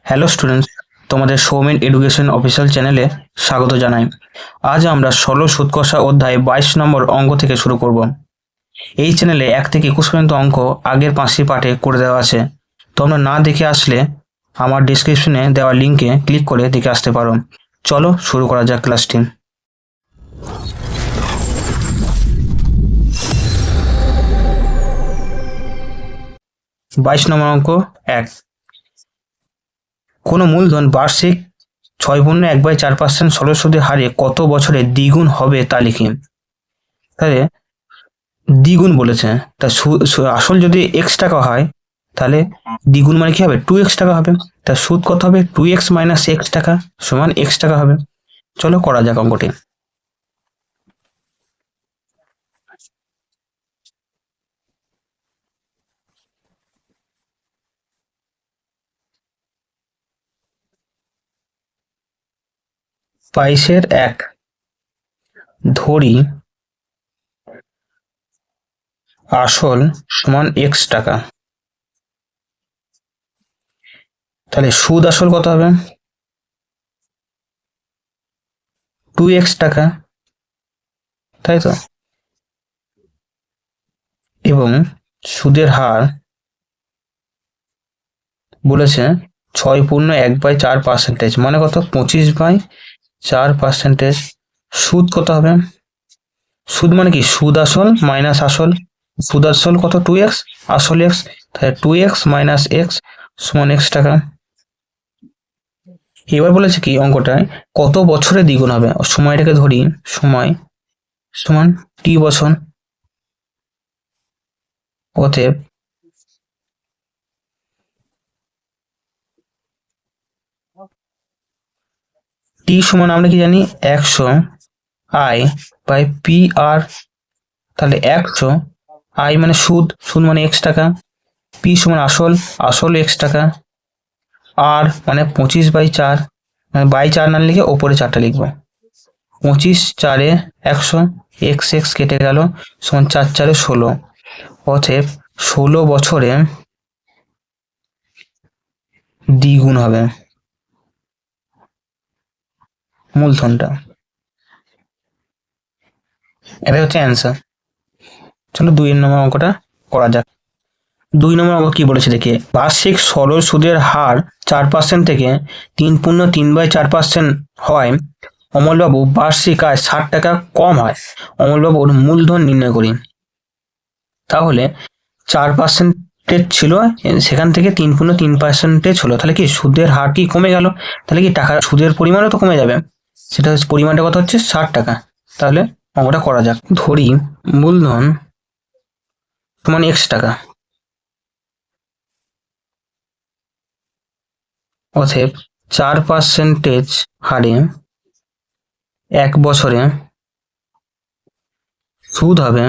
Hello students, তোমাদের Soumen education official চ্যানেলে স্বাগত জানাই। আজ আমরা সরল সুদ কষা অধ্যায় 22 নম্বর অঙ্ক থেকে শুরু করব। এই চ্যানেলে 1 থেকে 21 পর্যন্ত অঙ্ক আগের 5টি পার্টে করে দেওয়া আছে। তোমরা না দেখে আসলে আমার ডিসক্রিপশনে দেওয়া লিঙ্কে ক্লিক করে দেখে আসতে পারো। চলো শুরু করা যাক ক্লাসটি। 22 নম্বর অঙ্ক 1। কোনো মূলধন বার্ষিক 6.1/4% সরল সুদের হারে কত বছরে দ্বিগুণ হবে তা লিখি। তাহলে দ্বিগুণ বলেছে, তা আসল যদি এক্স টাকা হয় তাহলে দ্বিগুণ মানে কি হবে, 2x টাকা হবে। তা সুদ কত হবে, 2x - x টাকা সমান x টাকা হবে। চলো করা যাক অঙ্কটি। বাইশের 1 ধরি আসল সমান x টাকা। তাহলে সুদ আসল কত হবে, 2x টাকা, তাই তো। এবং সুদের হার বলেছে 6.1/4%, মানে কত, 25/4%। সুদ কত হবে, সুদ মানে কি, সুদ আসল মাইনাস আসল। সুদ আসল কত, 2x, আসল x, তাহলে 2x - x সমান x টাকা। এবার বলেছে কি অঙ্কটায় কত বছরে দ্বিগুণ হবে, সময়টাকে ধরি সময় সমান t বছর। অতএব t সমান আমরা কি জানি, 100i/p/r। তাহলে 100 i মানে সুদ, সুদ মানে x টাকা, p সমান আসল, আসল x টাকা, r মানে 25/4, মানে বাই 4 না লিখে ওপরে 4টা লিখবো। 25/4 100, x কেটে গেল, সমান 4×4 16। অতএব 16 বছরে দ্বিগুণ হবে মূলধনটা। এটা হচ্ছে অ্যান্সার। চলো 2 নম্বর অঙ্কটা করা যাক। 2 নম্বর অঙ্ক কি বলেছে দেখে, বার্ষিক সরল সুদের হার 4% থেকে 3.3/4% হয়, অমলবাবু বার্ষিক আয় 60 টাকা কম হয়, অমলবাবুর মূলধন নির্ণয় করি। তাহলে 4% ছিল, সেখান থেকে 3.3% হলো, তাহলে কি সুদের হার কি কমে গেল, তাহলে কি টাকা সুদের পরিমাণও তো কমে যাবে। সেটা হচ্ছে পরিমাণটা কত হচ্ছে, 60 টাকা। তাহলে অঙ্কটা করা যাক। ধরি মূলধন সমান x টাকা। অতএব 4% হারে 1 বছরে সুদ হবে,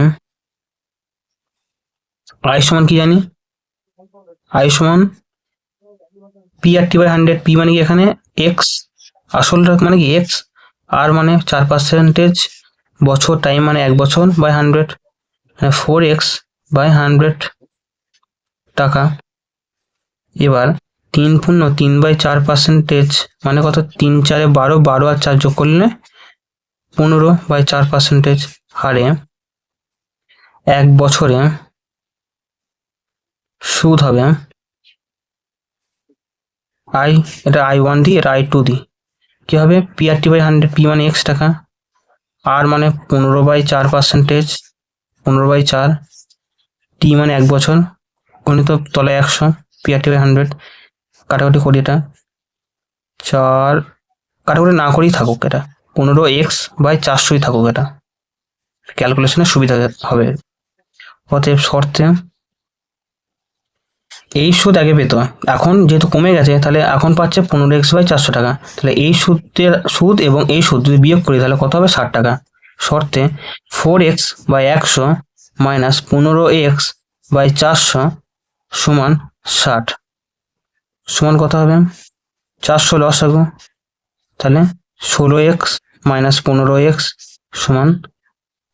আয় সমান কি জানি, আয় সমান p/100। p মানে কি এখানে x, আসলটা মানে কি x, আর মানে 4%, বছর টাইম মানে 1 বছর বাই 100, মানে 4x/100 টাকা। এবার 3.3/4% মানে কত, 3×4 12, 12 আর 4 যোগ করলে 15/4% হারে 1 বছরে সুদ হবে, আই, এটা i1 দিই, এটা i2 দিই, কি হবে, p/100, p মানে x টাকা, আর মানে 15/4%, 15/4, t মানে 1 বছর, গণিত তলায় 100, p/100 কাটাকুটি করি, এটা 4 কাটাকুটি না করেই থাকুক, এটা 15x/400 থাকুক, এটা ক্যালকুলেশনের সুবিধা হবে। অতএব শর্তে এই সুদ আগে পেত, এখন যেহেতু কমে গেছে তাহলে এখন পাচ্ছে 15x/400 টাকা। তাহলে এই সুদ এবং এই সুদ যদি বিয়োগ করি তাহলে কত হবে, 60 টাকা। শর্তে 4x/100 মাইনাস 15x/400 সমান 60 সমান কত হবে, 400 লসাগু, তাহলে 16x - 15x সমান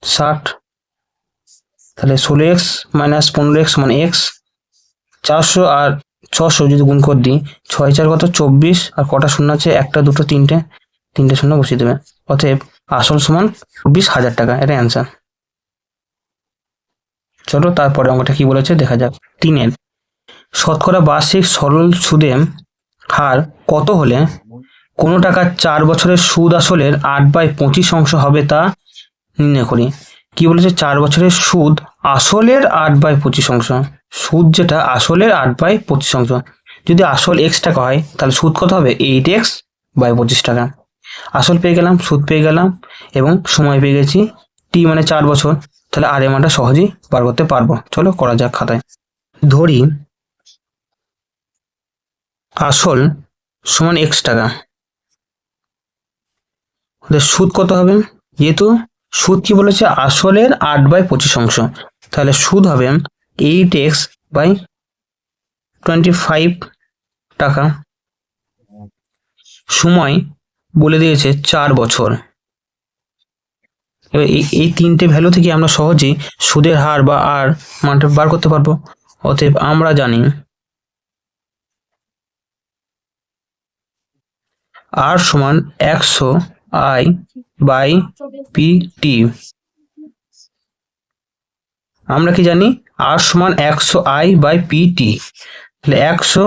60। তাহলে 16x - 15x সমান x, 400 আর 600 যদি গুণ করে দিই, 6 4 কত 24, আর কটা শূন্য আছে, একটা দুটো তিনটে শূন্য বসিয়ে দেবে। অতএব আসল সমান 24,000 টাকা, এটা অ্যান্সার। চলো তারপরে অঙ্কটা কি বলেছে দেখা যাক। 3 শতকরা বার্ষিক সরল সুদের হার কত হলে কোনো টাকার 4 বছরের সুদ আসলের 8/25 অংশ হবে তা নির্ণয় করি। কি বলেছে, 4 বছরের সুদ আসলের 8/25 অংশ, সুদ যেটা আসলের 8/25 অংশ। যদি আসল x টাকা হয় তাহলে সুদ কত হবে, 8x/25 টাকা। আসল পেয়ে গেলাম, সুদ পেয়ে গেলাম, এবং সময় পেয়ে গেছি t মানে 4 বছর। তাহলে আর এর মানটা সহজেই বার করতে পারবো। চলো করা যাক খাতায়। ধরি আসল সমান x টাকা, সুদ কত হবে, যেহেতু সুদ কি বলেছে আসলের 8/25 অংশ, তাহলে সুদ হবে 8x/25 টাকা। সময় বলে দিয়েছে 4 বছর। এবার এই তিনটে ভ্যালু থেকে আমরা সহজেই সুদের হার বা আর মানটা বার করতে পারবো। অতএব আমরা জানি আর সমান 100i/pt। আমরা কি জানি, আর সমান 100i/pt। তাহলে 100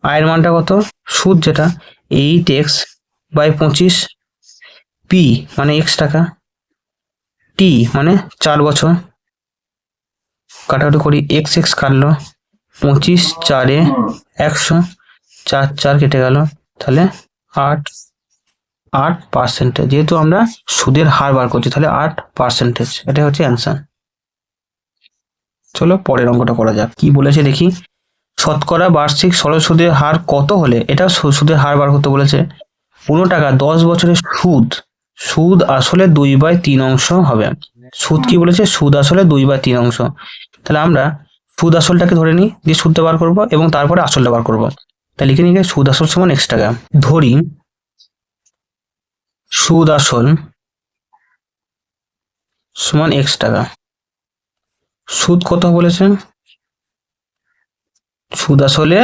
i এর মানটা কত, সুদ যেটা 8x/25, p মানে x টাকা, t মানে 4 বছর, কাটাকাটি করি, x কাটলো, 25 4 100, 4 4 কেটে গেল, তাহলে 8%। যেহেতু আমরা সুদের হার বার করছি তাহলে 8%, এটা হচ্ছে অ্যান্সার। চলো পরের অঙ্কটা করা যাক। কি বলেছে দেখি, শতকরা বার্ষিক সরল সুদের হার কত হলে, এটা সুদের হার বার করতে বলেছে, কোনো টাকা 10 বছরের সুদ আসলে 2/3 অংশ হবে। সুদ কি বলেছে, সুদ আসলে 2/3 অংশ। তাহলে আমরা সুদ আসলটাকে ধরে নিই, দিয়ে সুদটা বার করবো এবং তারপরে আসলটা বার করবো। তাহলে লিখে নিই সুদ আসল সমান x টাকা। ধরি সুদ আসল সমান x টাকা, সুদ কত বলেছে, সুদ আসলে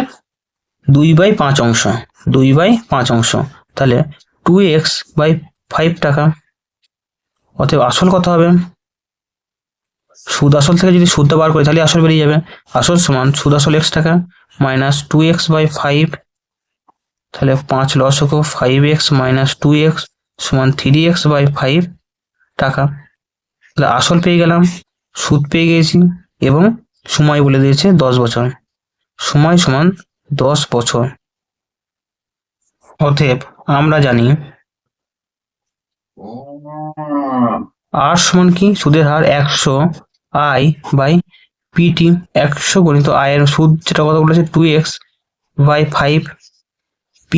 2/5 অংশ, 2/5 অংশ, তাহলে 2x/5 টাকা। অতএব আসল কত হবে, সুদ আসল থেকে যদি সুদটা বার করি তাহলে আসল বেরিয়ে যাবে। আসল সমান সুদ আসল x টাকা মাইনাস 2x/5, তাহলে 5 লসগু 5x - 2x সমান 3x/5 টাকা। তাহলে আসল পেয়ে গেলাম, সুদ পেয়ে গেছি, এবং সময় বলে দিয়েছে 10 বছর, সময় সমান 10 বছর। অতএব আমরা জানি আর সমান কি, সুদের হার 100i/pt, 100 গণিত i এর সুদ যেটা কথা বলেছে 2x/5, p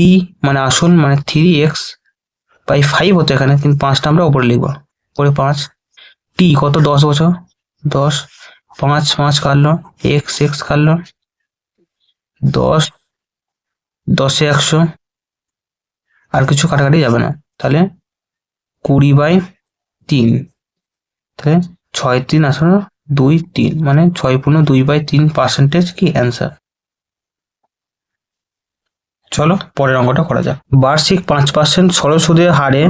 মানে আসল মানে 3x/5 হতো এখানে, কিন্তু 5টা আমরা উপরে লিখবো, উপরে 5, t কত 10 বছর, 10, 5 5 কাটলো, x কাটলো, 10 10 100, আর কিছু কাটাকাটি যাবে না, তাহলে 20/3, তাহলে 6 3 আসলে 2 3, মানে 6 পূর্ণ 2/3% কি অ্যান্সার। চলো পরের অঙ্কটা করা যাক। বার্ষিক 5% সরল সুদের হারে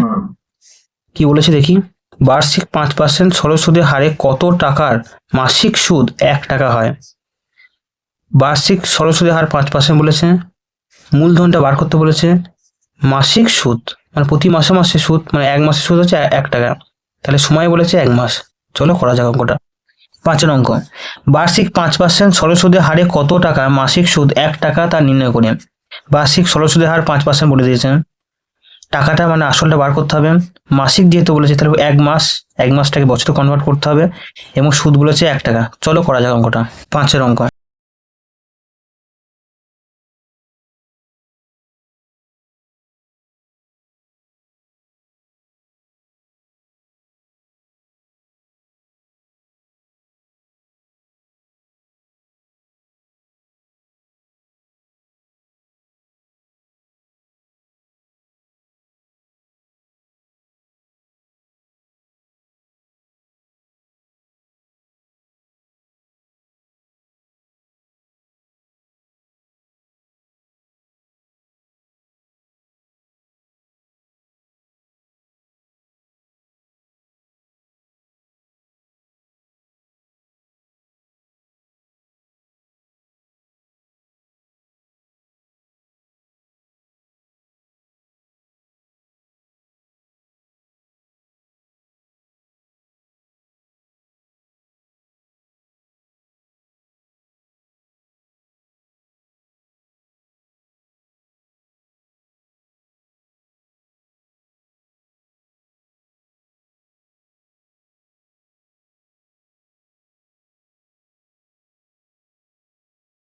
কি বলেছে দেখি, বার্ষিক 5% সরল সুদের হারে কত টাকার মাসিক সুদ 1 টাকা হয়। বার্ষিক সরল সুদের হার 5% বলেছে, মূলধনটা বার করতে বলেছে, মাসিক সুদ মানে প্রতি মাসে মাসে সুদ, মানে 1 মাসের সুদ হচ্ছে 1 টাকা, তাহলে সময় বলেছে 1 মাস। চলো করা যাক অঙ্কটা। 5 অঙ্ক, বার্ষিক 5% সরল সুদের হারে কত টাকা মাসিক সুদ 1 টাকা তা নির্ণয় করে। বার্ষিক সরল সুদের হার 5% বলে দিয়েছেন, টাকাটা মানে আসলটা বার করতে হবে, মাসিক যেহেতু বলেছে তাহলে 1 মাসটাকে বছরে কনভার্ট করতে হবে, এবং সুদ বলেছে 1 টাকা। চলো করা যাক অঙ্কটা। 5 অঙ্ক,